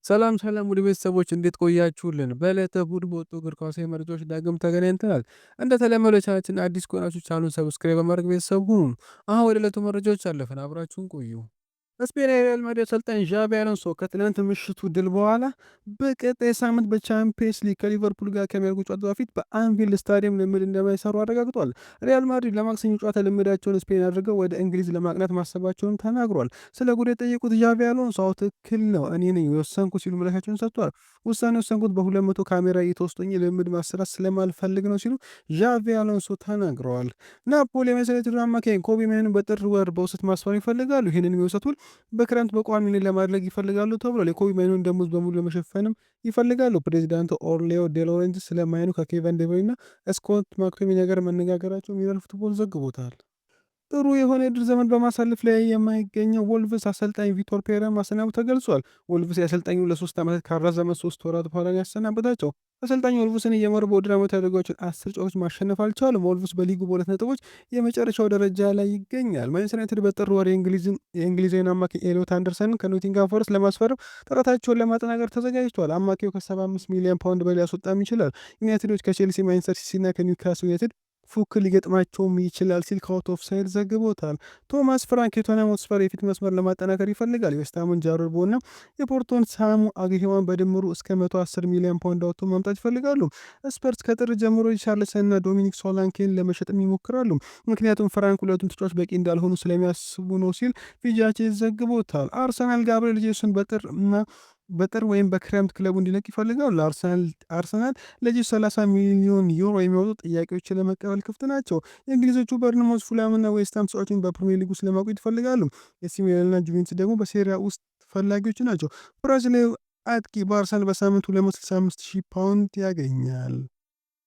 ሰላም ሰላም ውድ ቤተሰቦች እንዴት ቆያችሁልን? በዕለተ እሑድ በወጡ እግር ኳሳዊ መረጃዎች ዳግም ተገናኝተናል። እንደተለመደው ቻናላችን አዲስ ከሆናችሁ ቻናሉን ሰብስክራይብ በማድረግ ቤተሰብ ሁኑ። አሁን ወደ ዕለቱ መረጃዎች አለፍን። አብራችሁን ቆዩ። ስፔን የሪያል ማድሪድ አሰልጣኝ ዣቢ አሎንሶ ከትናንት ምሽቱ ድል በኋላ በቀጣይ ሳምንት በቻምፒየንስ ሊግ ከሊቨርፑል ጋር ከሚያደርጉ ጨዋታ በፊት በአንፊልድ ስታዲየም ልምድ እንደማይሰሩ አረጋግጧል። ሪያል ማድሪድ ለማክሰኞ ጨዋታ ልምዳቸውን ስፔን አድርገው ወደ እንግሊዝ ለማቅናት ማሰባቸውን ተናግሯል። ስለ ጉዳይ የጠየቁት ዣቢ አሎንሶ አዎ ትክክል ነው፣ እኔ ነኝ የወሰንኩ ሲሉ ምላሻቸውን ሰጥቷል። ውሳኔ ወሰንኩት በ200 ካሜራ እየተወስጦኝ ልምድ ማሰራት ስለማልፈልግ ነው ሲሉ ዣቪ አሎንሶ ተናግረዋል። ናፖሊ የመሰረቱን አማካኝ ኮቢ ማይኑን በጥር ወር በውሰት ማስፈር ይፈልጋሉ። ይህንን የሚወሰት ውል በክረምት በቋሚነት ለማድረግ ይፈልጋሉ ተብሏል። የኮቢ ማይኑን ደሞዝ በሙሉ ለመሸፈንም ይፈልጋሉ። ፕሬዚዳንቱ ኦርሌዮ ዴሎሬንት ስለ ማይኑ ከኬቨን ዴብሮይና እና ስኮት ማክቶሚ ነገር መነጋገራቸው ሚረር ፉትቦል ዘግቦታል። ጥሩ የሆነ የድር ዘመን በማሳለፍ ላይ የማይገኘው ወልቭስ አሰልጣኝ ቪቶር ፔሬራ ማሰናበቱ ተገልጿል። ወልቭስ የአሰልጣኙ ለ3 ዓመታት ካራዘመ 3 ወራት በኋላ ያሰናበታቸው። አሰልጣኙ ወልቭስን እየመሩ በውድድር ዓመት ያደረጓቸውን 10 ጨዋታዎች ማሸነፍ አልቻሉም። ወልቭስ በሊጉ በ2 ነጥቦች የመጨረሻው ደረጃ ላይ ይገኛል። ማንቸስተር ዩናይትድ በጥር ወር የእንግሊዛዊን አማካይ ኤሊዮት አንደርሰንን ከኖቲንጋም ፎረስት ለማስፈረም ጥረታቸውን ለማጠናከር ተዘጋጅተዋል። አማካዩ ከ75 ሚሊዮን ፓውንድ በላይ ያስወጣም ይችላል። ዩናይትዶች ከቼልሲ፣ ማንቸስተር ሲቲ እና ከኒውካስል ዩናይትድ ፉክክር ሊገጥማቸውም ይችላል ሲል ከአውት ኦፍ ሳይድ ዘግቦታል። ቶማስ ፍራንክ የቶተንሃም ሆትስፐር የፊት መስመር ለማጠናከር ይፈልጋል። የዌስትሃሙን ጃሮድ ቦወና የፖርቶን ሳሙ አግሂዋን በድምሩ እስከ 110 ሚሊዮን ፓውንድ አውጥቶ ማምጣት ይፈልጋሉ። ስፐርስ ከጥር ጀምሮ ሪቻርልሰን እና ዶሚኒክ ሶላንኬን ለመሸጥም ይሞክራሉ። ምክንያቱም ፍራንክ ሁለቱም ተጫዋች በቂ እንዳልሆኑ ስለሚያስቡ ነው ሲል ፊጃቼ ዘግቦታል። አርሰናል ጋብርኤል ጄሱስን በጥር ወይም በክረምት ክለቡ እንዲለቅ ይፈልጋሉ። አርሰናል ለዚህ 30 ሚሊዮን ዩሮ የሚወጡ ጥያቄዎችን ለመቀበል ክፍት ናቸው። የእንግሊዞቹ በርንሞዝ፣ ፉላምና ዌስትሃም ተጫዋቾችን በፕሪሚየር ሊግ ውስጥ ለማቆየት ይፈልጋሉ። ኤሲ ሚላንና ጁቬንቱስ ደግሞ በሴሪያ ውስጥ ፈላጊዎች ናቸው። ብራዚላዊ አጥቂ በአርሰናል በሳምንት 265,000 ፓውንድ ያገኛል።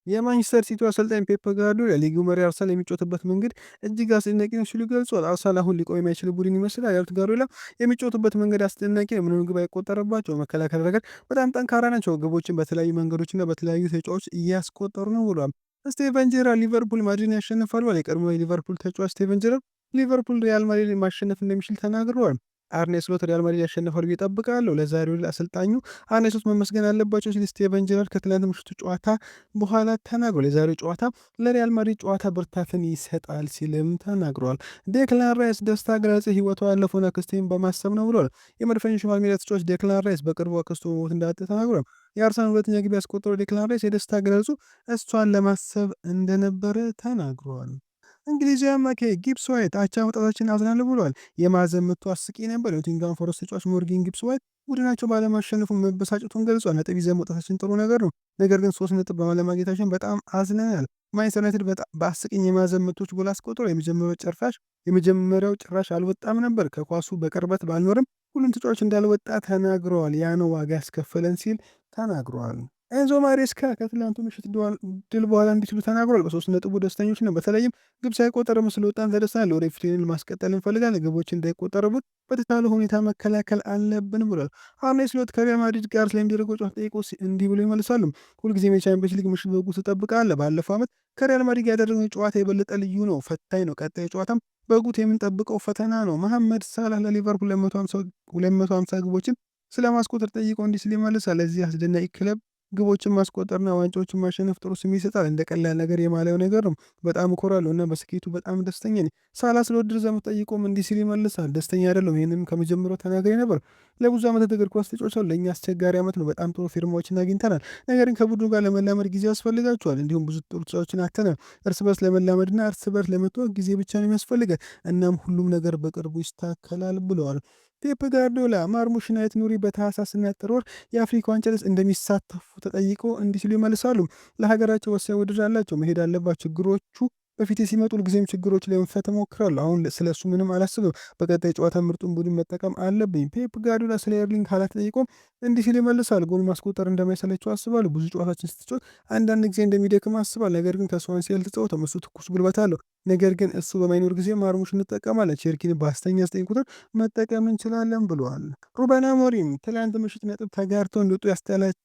የማንቸስተር ሲቲ አሰልጣኝ ፔፕ ጋርዲዮላ ሊጉ መሪ አርሰናል የሚጫወትበት መንገድ እጅግ አስደናቂ ነው ሲሉ ገልጿል። አርሰናል አሁን ሊቆም የማይችል ቡድን ይመስላል ያሉት ጋርዲዮላ የሚጫወቱበት መንገድ አስደናቂ ነው፣ ምንም ግብ አይቆጠርባቸው፣ መከላከል ረገድ በጣም ጠንካራ ናቸው፣ ግቦችን በተለያዩ መንገዶችና በተለያዩ ተጫዋቾች እያስቆጠሩ ነው ብሏል። ስቴቨን ጄራርድ ሊቨርፑል ማድሪድን ያሸንፋል ብሏል። የቀድሞ የሊቨርፑል ተጫዋች ስቴቨን ጄራርድ ሊቨርፑል ሪያል ማድሪድ ማሸነፍ እንደሚችል ተናግረዋል። አርኔ ስሎት ሪያል ማድሪድ ያሸንፋል ብዬ እጠብቃለሁ። ለዛሬው አሰልጣኙ አርኔ ስሎት መመስገን አለባቸው ሲል ስቴቨን ጀራርድ ከትላንት ምሽቱ ጨዋታ በኋላ ተናግሯል። የዛሬው ጨዋታ ለሪያል ማድሪድ ጨዋታ ብርታትን ይሰጣል ሲልም ተናግሯል። ዴክላን ራይስ ደስታ ገለጸ። ህይወቱ ያለፈውን አክስቴን በማሰብ ነው ብሏል። የመድፈኞች ሜዳ ተጫዋች ዴክላን ራይስ በቅርቡ አክስቱ በሞት እንዳጣ ተናግሯል። የአርሰናል ሁለተኛ ግብ ያስቆጠረው ዴክላን ራይስ የደስታ ገለጹ እሷን ለማሰብ እንደነበረ ተናግሯል። እንግሊዛዊ አማካይ ጊብስ ዋይት አቻ መውጣታችን አዝናለሁ ብሏል። የማዕዘን ምቱ አስቂኝ ነበር። የኖቲንግሃም ፎረስት ተጫዋች ሞርጋን ጊብስ ዋይት ቡድናቸው ባለማሸነፉ መበሳጨቱን ገልጿል። ነጥብ ይዘን መውጣታችን ጥሩ ነገር ነው፣ ነገር ግን 3 ነጥብ ባለማግኘታችን በጣም አዝነናል። ማንቸስተር ዩናይትድ በአስቂኝ የማዕዘን ምቶች ጎል አስቆጥሮ የመጀመሪያው ጭራሽ አልወጣም ነበር። ከኳሱ በቅርበት ባልኖርም ሁሉም ተጫዋች እንዳልወጣ ተናግረዋል። ያ ነው ዋጋ ያስከፈለን ሲል ተናግረዋል። ኤንዞ ማሬስካ ከትላንቱ ምሽት ድል በኋላ እንዲህ ሲሉ ተናግሯል። በ3 ነጥቡ ደስተኞች ነው። በተለይም ግብ ሳይቆጠርም ስለወጣን ተደስተናል። ወደፊት ማስቀጠል እንፈልጋለን። ግቦች እንዳይቆጠርቡን በተቻለ ሁኔታ መከላከል አለብን ብሏል። አርኔ ስሎት ከሪያል ማድሪድ ጋር ስለሚደረገው ጨዋታ ጠይቆ እንዲህ ብሎ ይመልሳሉ። ሁልጊዜም የቻምፒየንስ ሊግ ምሽት በጉ ትጠብቃለህ። ባለፈው ዓመት ከሪያል ማድሪድ ጋር ያደረግነው ጨዋታ የበለጠ ልዩ ነው፣ ፈታኝ ነው። ቀጣይ ጨዋታም በጉት የምንጠብቀው ፈተና ነው። መሐመድ ሳላህ ለሊቨርፑል 250 ግቦችን ስለማስቆጠር ጠይቆ እንዲህ ሲል ይመልሳል። ለዚህ አስደናቂ ክለብ ግቦችን ማስቆጠርና ዋንጫዎችን ማሸነፍ ጥሩ ስሜት ይሰጣል። እንደ ቀላል ነገር የማላየው ነገር ነው። በጣም እኮራለሁ እና በስኬቱ በጣም ደስተኛ ነኝ። ሳላ ስለ ውድድር ዘመን ጠይቆም እንዲህ ሲል ይመልሳል። ደስተኛ አይደለሁም፣ ይህንም ከመጀመሪያው ተናግሬ ነበር። ለብዙ ዓመታት እግር ኳስ ተጫውቻለሁ። ለእኛ አስቸጋሪ ዓመት ነው። በጣም ጥሩ ፊርማዎችን አግኝተናል፣ ነገር ግን ከቡድኑ ጋር ለመላመድ ጊዜ ያስፈልጋቸዋል። እንዲሁም ብዙ ጥሩ ተጫዋቾችን አተናል። እርስ በርስ ለመላመድና እርስ በርስ ለመተዋወቅ ጊዜ ብቻ ነው የሚያስፈልገን። እናም ሁሉም ነገር በቅርቡ ይስተካከላል ብለዋል። ፔፕ ጋርዲዮላ ማርሙሽ ዩናይትድ ኑሪ በታህሳስና ጥር ወር የአፍሪካ ዋንጫ ላይ እንደሚሳተፉ ተጠይቆ እንዲህ ሲሉ ይመልሳሉ። ለሀገራቸው ወሳኝ ውድድር አላቸው፣ መሄድ አለባቸው። ችግሮቹ በፊቴ ሲመጡ ሁልጊዜም ችግሮች ላይ መፍታት እሞክራለሁ። አሁን ስለ እሱ ምንም አላስብም። በቀጣይ ጨዋታ ምርጡን ቡድን መጠቀም አለብኝ። ፔፕ ጋርዲዮላ ስለ ኤርሊንግ ሃላንድ ተጠይቆ እንዲህ ሲል ይመልሳል። ጎል ማስቆጠር እንደማይሰለቸው አስባለሁ። ብዙ ጨዋታችን ስትጫወት አንዳንድ ጊዜ እንደሚደክም አስባል። ነገር ግን ከስዋንሲ አልተጫወተም። እሱ ትኩስ ጉልበት አለው። ነገር ግን እሱ በማይኖር ጊዜ ማርሙሽ እንጠቀማለን። ቼርኪን በአስተኛ 9 ቁጥር መጠቀም እንችላለን ብለዋል። ሩበን አሞሪም ትላንት ምሽት ነጥብ ተጋርተው እንዲወጡ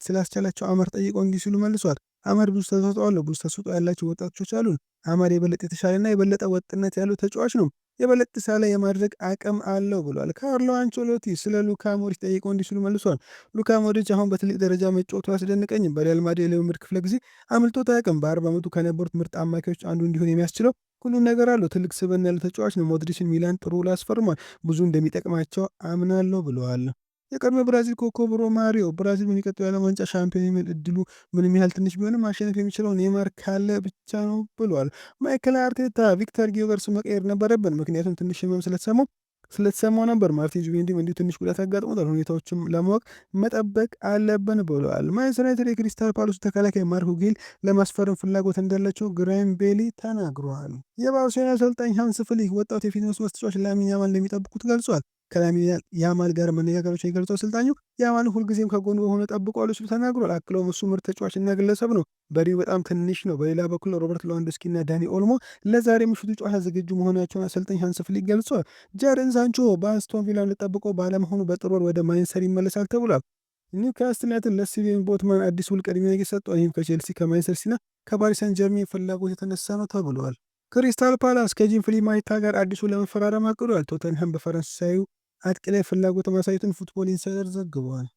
ስላስቻላቸው አመር ጠይቀው እንዲህ ሲሉ መልሷል። አመር ብዙ ተሰጥኦ አለው። ብዙ ተሰጥኦ ያላቸው ወጣቶች አሉን። አመር የበለጠ የተሻለና የበለጠ ወጥነት ያለው ተጫዋች ነው። የበለጠ ሳላ የማድረግ አቅም አለው ብሏል። ካርሎ አንቸሎቲ ስለ ሉካ ሞድሪች ጠይቀው እንዲህ ሲሉ መልሷል። ሉካ ሞድሪች አሁን በትልቅ ደረጃ መጫወቱ አያስደንቀኝም። በሪያል ማድሪድ የልምምድ ክፍለ ጊዜ አምልጦት አያውቅም። በ40 ዓመቱ ከነበሩት ምርጥ አማካዮች አንዱ እንዲሆን የሚያስችለው ሁሉን ነገር አለው። ትልቅ ስብዕና ያለው ተጫዋች ነው። ሞድሪችን ሚላን ጥሩ ውል አስፈርሟል። ብዙ እንደሚጠቅማቸው አምናለሁ ብለዋል። የቀድሞ ብራዚል ኮከብ ሮማሪዮ ብራዚል በሚቀጥለው የዓለም ዋንጫ ሻምፒዮን የሚል እድሉ ምንም ያህል ትንሽ ቢሆንም ማሸነፍ የሚችለው ኔይማር ካለ ብቻ ነው ብሏል። ማይክል አርቴታ ቪክተር ጊዮገርስ መቀየር ነበረብን፣ ምክንያቱም ትንሽ ህመም ስለተሰማው ነበር። ማርቲን ዙቢሜንዲም እንዲሁ ትንሽ ጉዳት አጋጥሞታል። ሁኔታዎችም ለማወቅ መጠበቅ አለብን ብለዋል። ማንቸስተር ዩናይትድ የክሪስታል ፓላሱ ተከላካይ ማርኮ ጌል ለማስፈረም ፍላጎት እንዳላቸው ግራይም ቤሊ ተናግረዋል። የባርሴሎና አሰልጣኝ ሃንስ ፍሊክ ወጣቱ የፊት መስመር ተጫዋች ላሚን ያማል እንደሚጠብቁት ገልጿል። ከላሚን ያማል ጋር መነጋገሮችን የገለጸው አሰልጣኙ ያማል ሁልጊዜም ከጎኑ በሆነ ጠብቀዋል ሲሉ ተናግሯል። አክለውም እሱ ምርጥ ተጫዋችና ግለሰብ ነው፣ በሪው በጣም ትንሽ ነው። በሌላ በኩል ሮበርት ሌዋንዶስኪና ዳኒ ኦልሞ ለዛሬ ምሽቱ ጨዋታ ዝግጁ መሆናቸውን አሰልጣኝ ሃንስ ፍሊክ ገልጿል። ጃደን ሳንቾ በአስቶን ቪላ እንደጠብቀው ባለመሆኑ በጥር ወር ወደ ማንቸስተር ይመለሳል ተብሏል። ኒውካስትል ዩናይትድ ለስቲቨን ቦትማን አዲስ ውል ቅድሚያ እየሰጠው፣ ይህም ከቼልሲ ከማንቸስተር ሲቲና ከፓሪስ ሰን ጀርሜን ፍላጎት የተነሳ ነው ተብሏል። ክሪስታል ፓላስ ከጂም ፍሊማይታ ጋር አዲሱ ለመፈራረም አቅዷል። ቶተንሃም በፈረንሳዩ አጥቂ ላይ ፍላጎት ማሳየቱን ፉትቦል ኢንሳይደር ዘግቧል።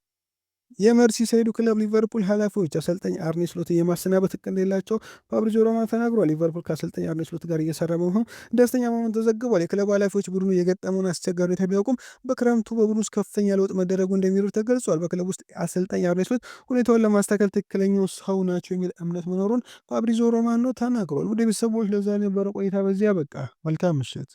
የመርሲሳይዱ ክለብ ሊቨርፑል ኃላፊዎች አሰልጣኝ አርኔ ስሎትን የማሰናበት እቅድ እንደሌላቸው ፋብሪዚዮ ሮማኖ ተናግሯል። ሊቨርፑል ከአሰልጣኝ አርኔ ስሎት ጋር እየሰራ በመሆኑ ደስተኛ መሆኑን ተዘግቧል። የክለቡ ኃላፊዎች ቡድኑ የገጠመውን አስቸጋሪ ሁኔታ ቢያውቁም በክረምቱ በቡድኑ ውስጥ ከፍተኛ ለውጥ መደረጉ እንደሚረዱ ተገልጿል። በክለቡ ውስጥ አሰልጣኝ አርኔ ስሎት ሁኔታውን ለማስተካከል ትክክለኛው ሰው ናቸው የሚል እምነት መኖሩን ፋብሪዚዮ ሮማኖ ተናግሯል። ወደ ቤተሰቦች ለዛ የነበረ ቆይታ በዚያ በቃ። መልካም ምሽት።